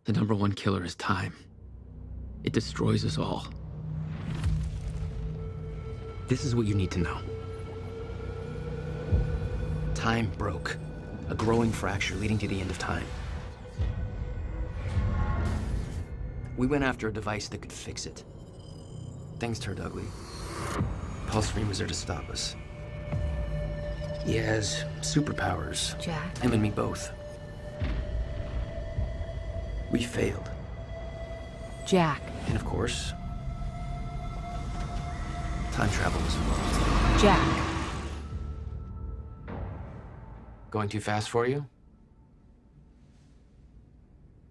The #1 killer is time. It destroys us all. This is what you need to know. Time broke. A growing fracture leading to the end of time. We went after a device that could fix it. Things turned ugly. Paul Serene was there to stop us. He has superpowers. Jack? Him and me both. We failed. Jack. And of course, time travel was involved. Jack. Going too fast for you?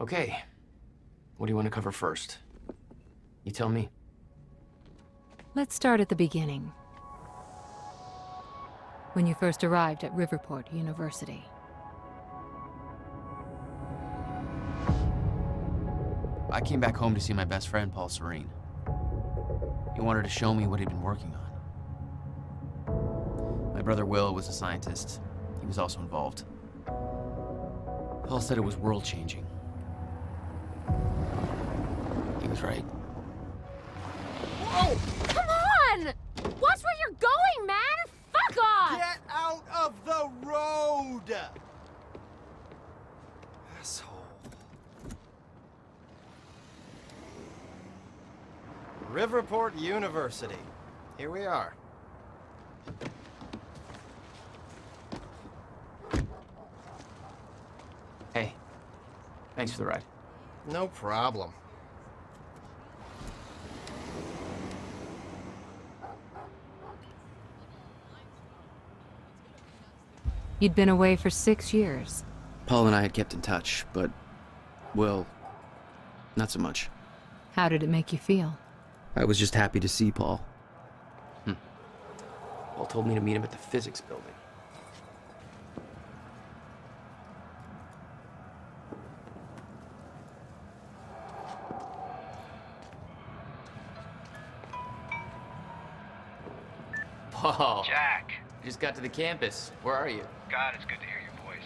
Okay. What do you want to cover first? You tell me. Let's start at the beginning. When you first arrived at Riverport University. I came back home to see my best friend, Paul Serene. He wanted to show me what he'd been working on. My brother Will was a scientist. He was also involved. Paul said it was world-changing. He was right. Whoa! Come on! Watch where you're going, man! Fuck off! Get out of the road! Asshole. Riverport University. Here we are. Hey, thanks for the ride. No problem. You'd been away for 6 years. Paul and I had kept in touch, but, well, not so much. How did it make you feel? I was just happy to see Paul. Paul told me to meet him at the physics building. Paul. Jack. Just got to the campus. Where are you? God, it's good to hear your voice.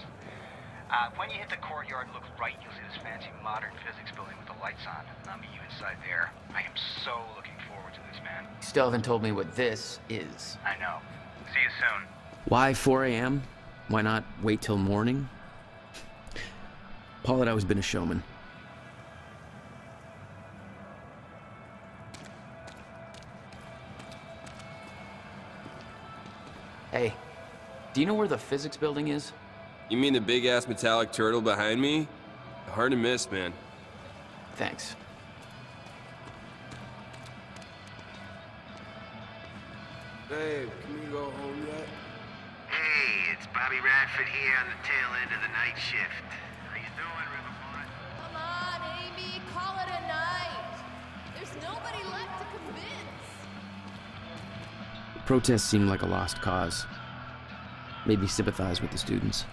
When you hit the courtyard and look right, you'll see this fancy modern physics building with the lights on. I'll meet you inside there. I am so looking forward to this, man. You still haven't told me what this is. I know. See you soon. Why 4 a.m.? Why not wait till morning? Paul had always been a showman. Hey, do you know where the physics building is? You mean the big-ass metallic turtle behind me? Hard to miss, man. Thanks. Babe, can we go home yet? Hey, it's Bobby Radford here on the tail end of the night shift. How you doing, Riverport? Come on, Amy, call it a night. There's nobody left to convince. Protests seemed like a lost cause. Made me sympathize with the students.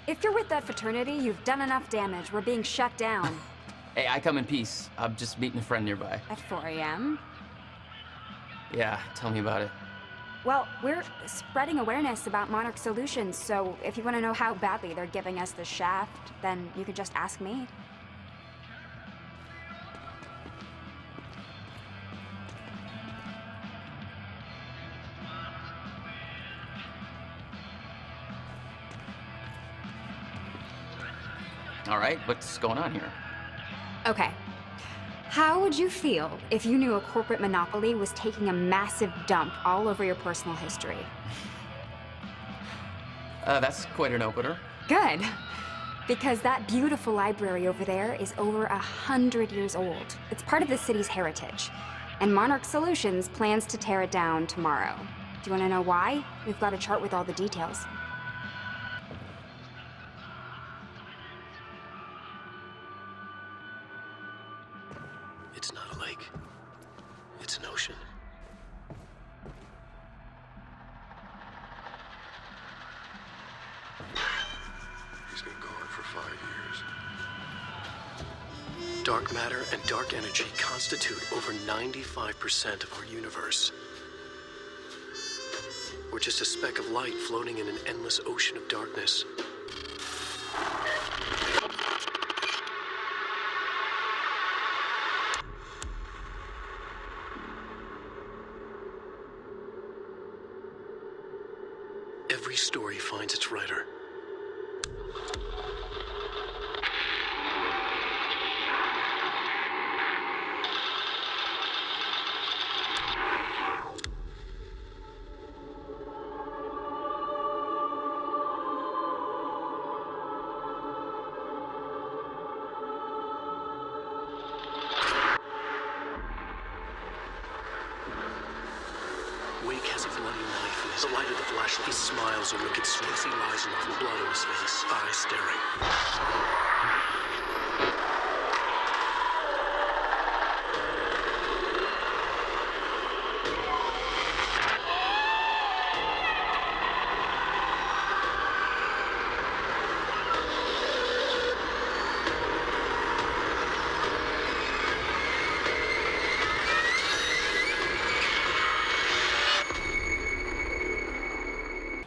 If you're with that fraternity, you've done enough damage. We're being shut down. Hey, I come in peace. I'm just meeting a friend nearby. At 4 a.m.? Yeah, tell me about it. Well, we're spreading awareness about Monarch Solutions, so if you want to know how badly they're giving us the shaft, then you could just ask me. All right, what's going on here? Okay. How would you feel if you knew a corporate monopoly was taking a massive dump all over your personal history? That's quite an opener. Good. Because that beautiful library over there is over 100 years old. It's part of the city's heritage. And Monarch Solutions plans to tear it down tomorrow. Do you want to know why? We've got a chart with all the details. It's not a lake. It's an ocean. He's been gone for 5 years. Dark matter and dark energy constitute over 95% of our universe. Or just a speck of light floating in an endless ocean of darkness? Every story finds its writer. Wake has a bloody knife in his the light of the flashlight. He smiles a wicked smile. He lies enough with blood on his face, eyes staring.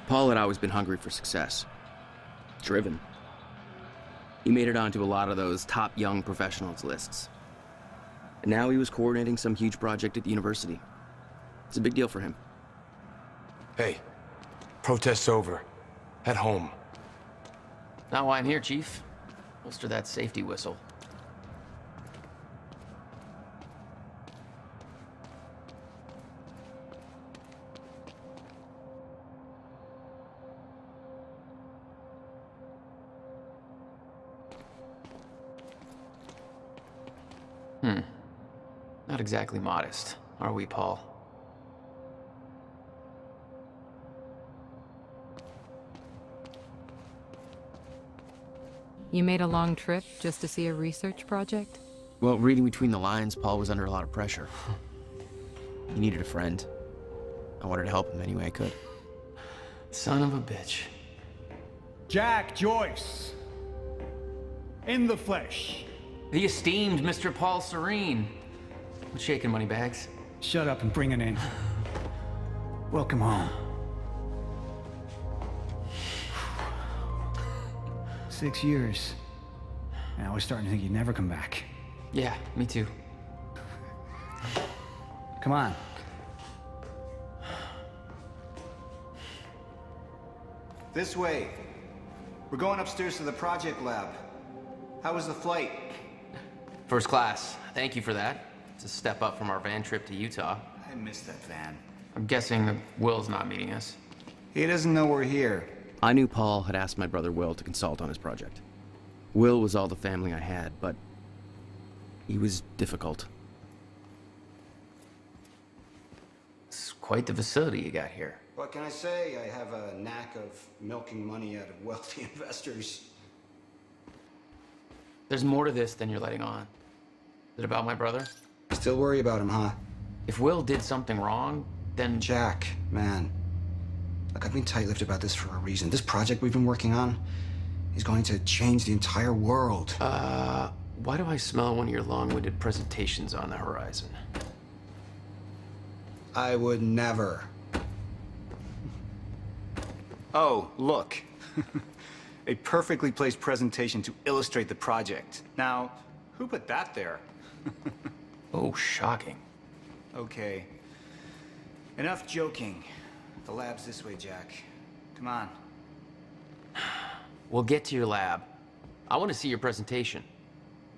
Paul had always been hungry for success. Driven. He made it onto a lot of those top young professionals lists. And now he was coordinating some huge project at the university. It's a big deal for him. Hey, protest's over. Head home. Not why I'm here, Chief. Holster that safety whistle. Not exactly modest, are we, Paul? You made a long trip just to see a research project? Well, reading between the lines, Paul was under a lot of pressure. He needed a friend. I wanted to help him any way I could. Son of a bitch. Jack Joyce. In the flesh. The esteemed Mr. Paul Serene. What's shaking, Moneybags? Shut up and bring it in. Welcome home. 6 years. And I was starting to think you'd never come back. Yeah, me too. Come on. This way. We're going upstairs to the project lab. How was the flight? First class. Thank you for that. It's a step up from our van trip to Utah. I missed that van. I'm guessing that Will's not meeting us. He doesn't know we're here. I knew Paul had asked my brother Will to consult on his project. Will was all the family I had, but he was difficult. It's quite the facility you got here. What can I say? I have a knack of milking money out of wealthy investors. There's more to this than you're letting on. Is it about my brother? Still worry about him, huh? If Will did something wrong, then... Jack, man. Look, I've been tight-lipped about this for a reason. This project we've been working on is going to change the entire world. Why do I smell one of your long-winded presentations on the horizon? I would never. Oh, look. A perfectly placed presentation to illustrate the project. Now, who put that there? Oh, shocking. Okay. Enough joking. The lab's this way, Jack. Come on. We'll get to your lab. I want to see your presentation.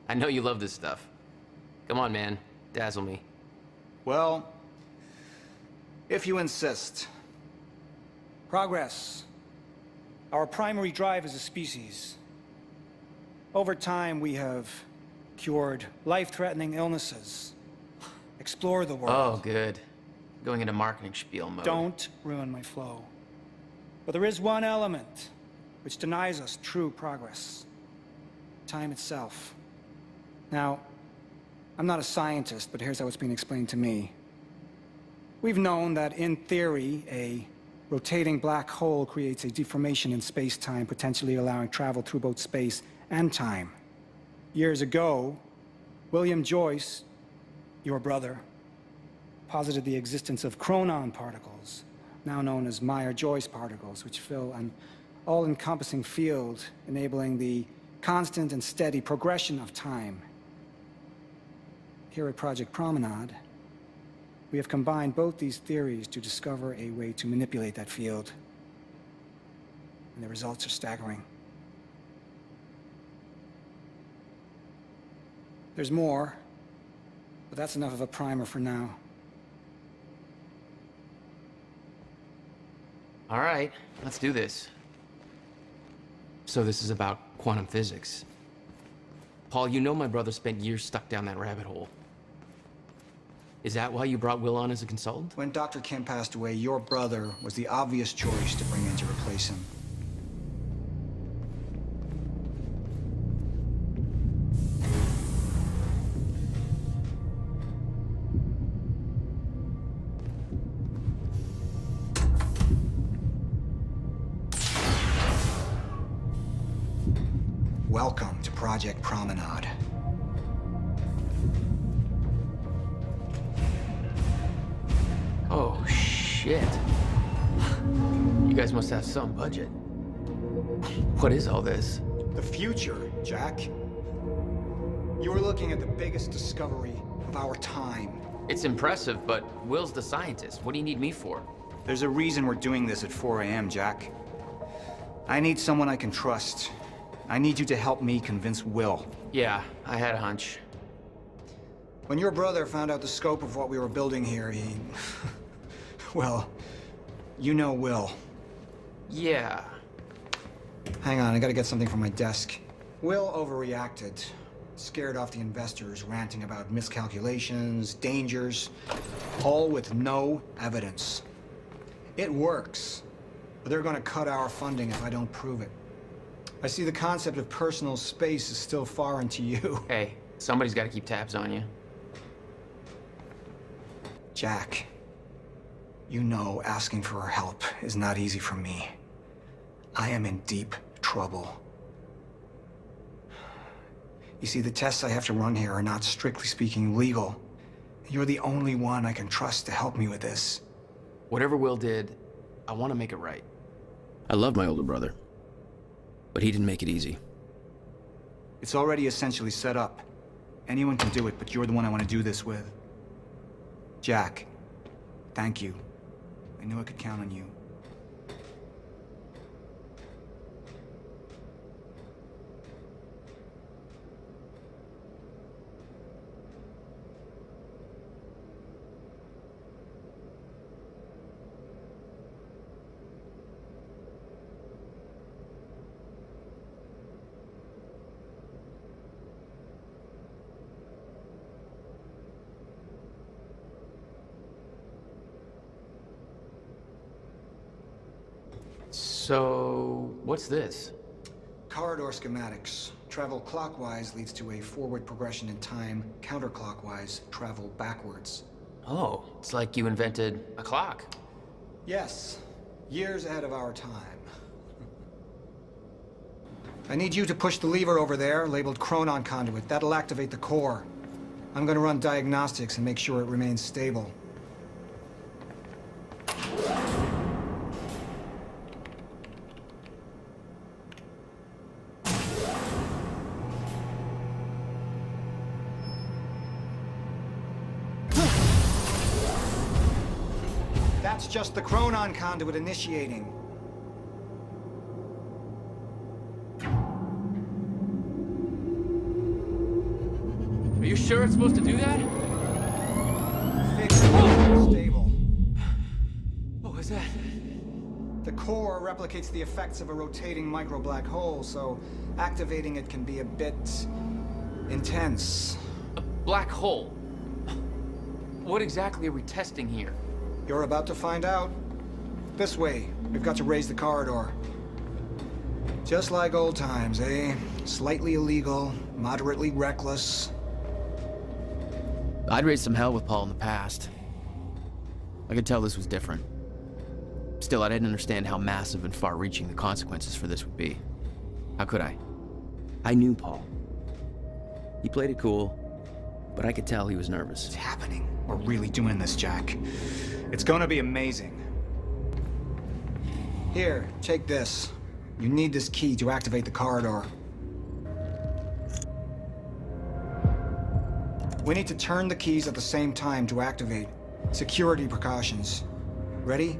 I know you love this stuff. Come on, man. Dazzle me. Well, if you insist. Progress. Our primary drive as a species. Over time, we have cured life-threatening illnesses. Explore the world. Oh, good. Going into marketing spiel mode. Don't ruin my flow. But there is one element which denies us true progress. Time itself. Now, I'm not a scientist, but here's how it's been explained to me. We've known that, in theory, a rotating black hole creates a deformation in space-time, potentially allowing travel through both space and time. Years ago, William Joyce, your brother, posited the existence of chronon particles, now known as Meyer-Joyce particles, which fill an all-encompassing field, enabling the constant and steady progression of time. Here at Project Promenade, we have combined both these theories to discover a way to manipulate that field. And the results are staggering. There's more, but that's enough of a primer for now. All right, let's do this. So this is about quantum physics. Paul, you know my brother spent years stuck down that rabbit hole. Is that why you brought Will on as a consultant? When Dr. Kim passed away, your brother was the obvious choice to bring in to replace him. Welcome to Project Promenade. Oh, shit. You guys must have some budget. What is all this? The future, Jack. You are looking at the biggest discovery of our time. It's impressive, but Will's the scientist. What do you need me for? There's a reason we're doing this at 4 a.m., Jack. I need someone I can trust. I need you to help me convince Will. Yeah, I had a hunch. When your brother found out the scope of what we were building here, he... well, you know Will. Yeah. Hang on, I gotta get something from my desk. Will overreacted. Scared off the investors, ranting about miscalculations, dangers, all with no evidence. It works, but they're gonna cut our funding if I don't prove it. I see the concept of personal space is still foreign to you. Hey, somebody's gotta keep tabs on you. Jack, you know asking for her help is not easy for me. I am in deep trouble. You see, the tests I have to run here are not, strictly speaking, legal. You're the only one I can trust to help me with this. Whatever Will did, I want to make it right. I love my older brother, but he didn't make it easy. It's already essentially set up. Anyone can do it, but you're the one I want to do this with. Jack, thank you. I knew I could count on you. So, what's this? Corridor schematics. Travel clockwise leads to a forward progression in time. Counterclockwise, travel backwards. Oh, it's like you invented a clock. Yes. Years ahead of our time. I need you to push the lever over there, labeled Chronon Conduit. That'll activate the core. I'm gonna run diagnostics and make sure it remains stable. That's just the Chronon Conduit initiating. Are you sure it's supposed to do that? Stable. What was that? The core replicates the effects of a rotating micro-black hole, so activating it can be a bit intense. A black hole? What exactly are we testing here? You're about to find out. This way. We've got to raise the corridor. Just like old times, eh? Slightly illegal, moderately reckless. I'd raised some hell with Paul in the past. I could tell this was different. Still, I didn't understand how massive and far-reaching the consequences for this would be. How could I? I knew Paul. He played it cool, but I could tell he was nervous. It's happening. We're really doing this, Jack. It's gonna be amazing. Here, take this. You need this key to activate the corridor. We need to turn the keys at the same time to activate. Security precautions. Ready?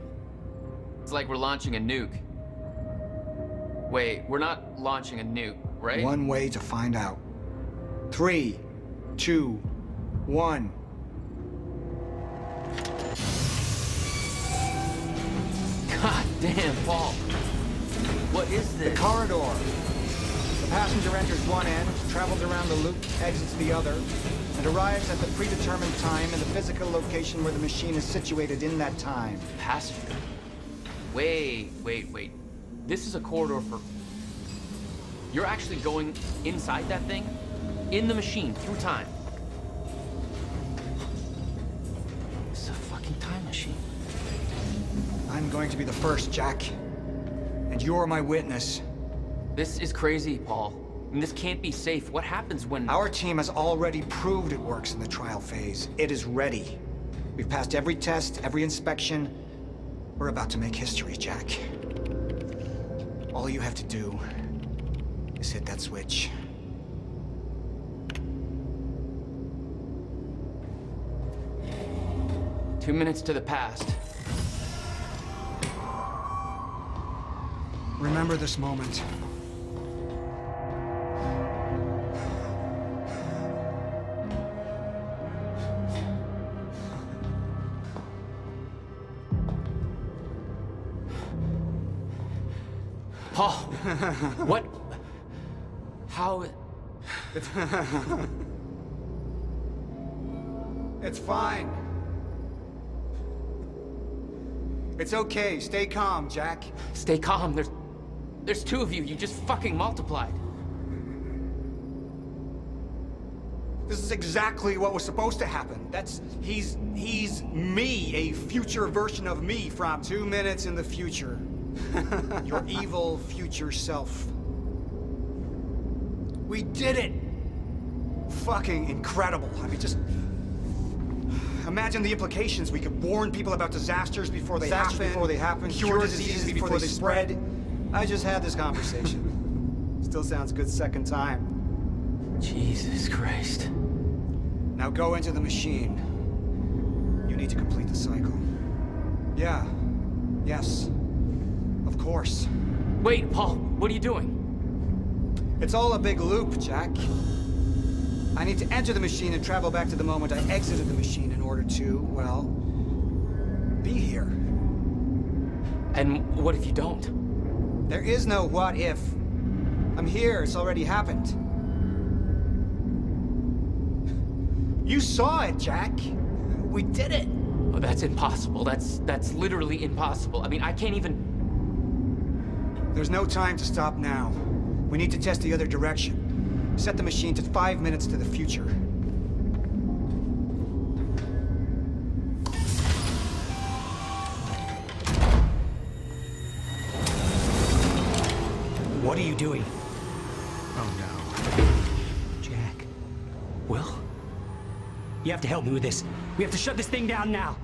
It's like we're launching a nuke. Wait, we're not launching a nuke, right? One way to find out. 3, 2, 1. God damn, Paul. What is this? The corridor. The passenger enters one end, travels around the loop, exits the other, and arrives at the predetermined time in the physical location where the machine is situated in that time. Passenger. Wait. This is a corridor for... You're actually going inside that thing? In the machine, through time. It's a fucking time machine. I'm going to be the first, Jack. And you're my witness. This is crazy, Paul. And this can't be safe. What happens when... Our team has already proved it works in the trial phase. It is ready. We've passed every test, every inspection. We're about to make history, Jack. All you have to do is hit that switch. Two minutes to the past. Remember this moment. Paul, what? How? It's fine. It's okay. Stay calm, Jack. Stay calm. There's two of you. You just fucking multiplied. This is exactly what was supposed to happen. He's me, a future version of me from 2 minutes in the future. Your evil future self. We did it! Fucking incredible. I mean, just... Imagine the implications. We could warn people about disasters before they happen. Cure diseases before they spread. I just had this conversation. Still sounds good second time. Jesus Christ. Now go into the machine. You need to complete the cycle. Yeah. Yes. Of course. Wait, Paul, what are you doing? It's all a big loop, Jack. I need to enter the machine and travel back to the moment I exited the machine in order to, well, be here. And what if you don't? There is no what if. I'm here, it's already happened. You saw it, Jack. We did it. Oh, that's impossible. That's literally impossible. I mean, I can't even... There's no time to stop now. We need to test the other direction. Set the machine to 5 minutes to the future. What are you doing? Oh no. Jack. Will? You have to help me with this. We have to shut this thing down now.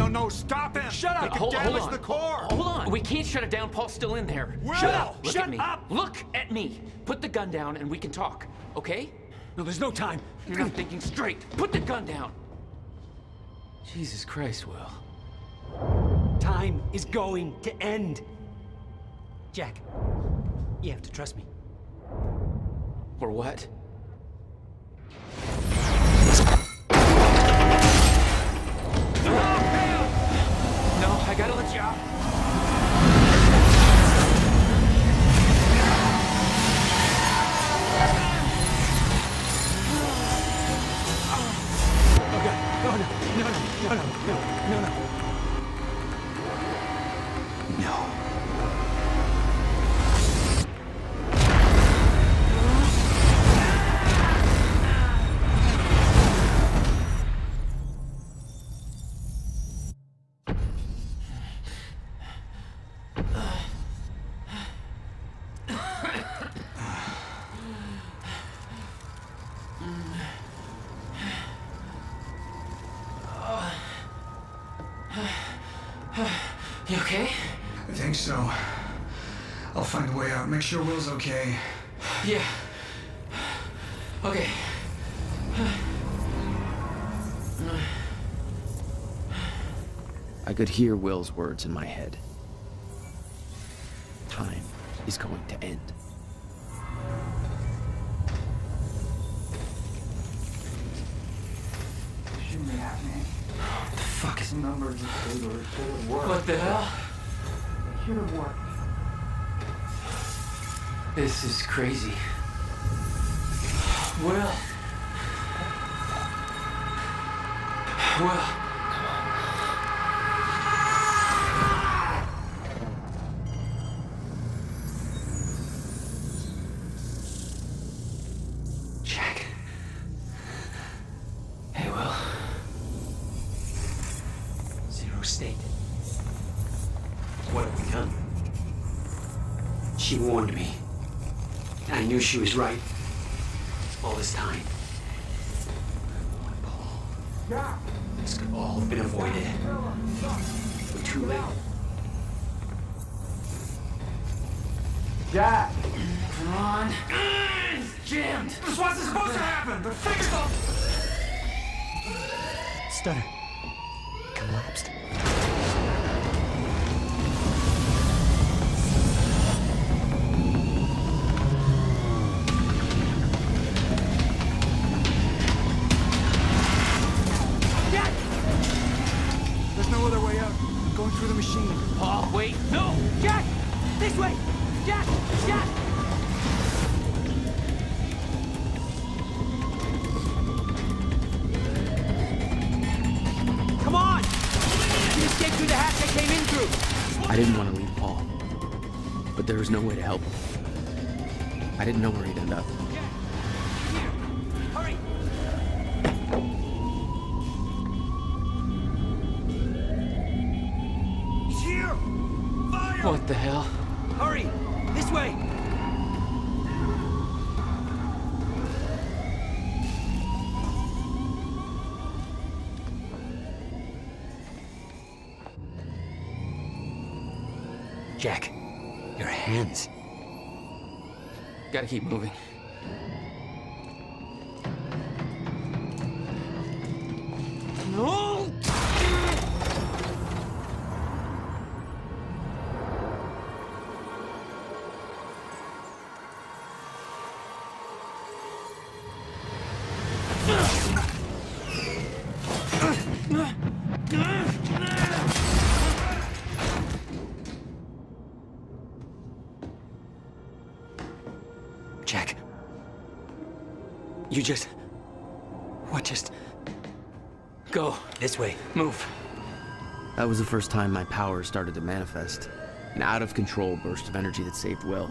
No, stop him! Shut up! Hold on. The core! Hold on. We can't shut it down. Paul's still in there. Shut up! Look Shut at me. up! Look at me. Put the gun down and we can talk, okay? No, there's no time. You're not thinking straight. Put the gun down. Jesus Christ, Will. Time is going to end. Jack, you have to trust me. Or what? No, I gotta let you out. Oh God! No! No. You okay? I think so. I'll find a way out. Make sure Will's okay. Yeah. Okay. I could hear Will's words in my head. Time is going to end. Shouldn't be happening. What the fuck is... Numbers of papers should work. What the hell? They should have worked. This is crazy. Will. Jack. Hey, Will. Zero state. What have we done? She warned me. I knew she was right. All this time. Yeah. This could all have been avoided. But too late. Jack! Come on. Jammed. This wasn't supposed to happen! The fingers up! Stutter. Collapsed. There's no other way out. I'm going through the machine. Paul, wait. No! Jack! This way! Jack! Jack! Come on! You can escape through the hatch I came in through! I didn't want to leave Paul, but there was no way to help him. I didn't know where he'd end up. Jack! Here! Hurry! He's here! Fire! What the hell? Hurry! This way! Jack, your hands. Gotta keep moving. No! Jack. You just... What just... Go. This way. Move. That was the first time my powers started to manifest. An out-of-control burst of energy that saved Will.